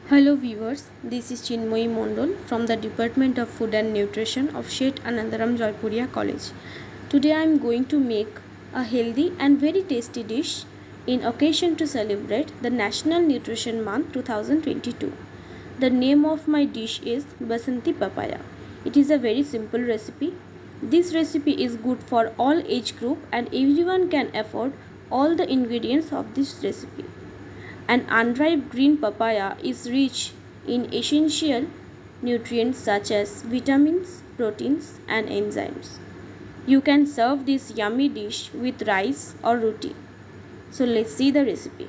Hello viewers, this is Chinmoyi Mondol from the Department of Food and Nutrition of Shet Anandaram Joypuria College. Today I am going to make a healthy and very tasty dish in occasion to celebrate the National Nutrition Month 2022. The name of my dish is Basanti Papaya. It is a very simple recipe. This recipe is good for all age group and everyone can afford all the ingredients of this recipe. An unripe green papaya is rich in essential nutrients such as vitamins, proteins, and enzymes. You can serve this yummy dish with rice or roti. So let's see the recipe.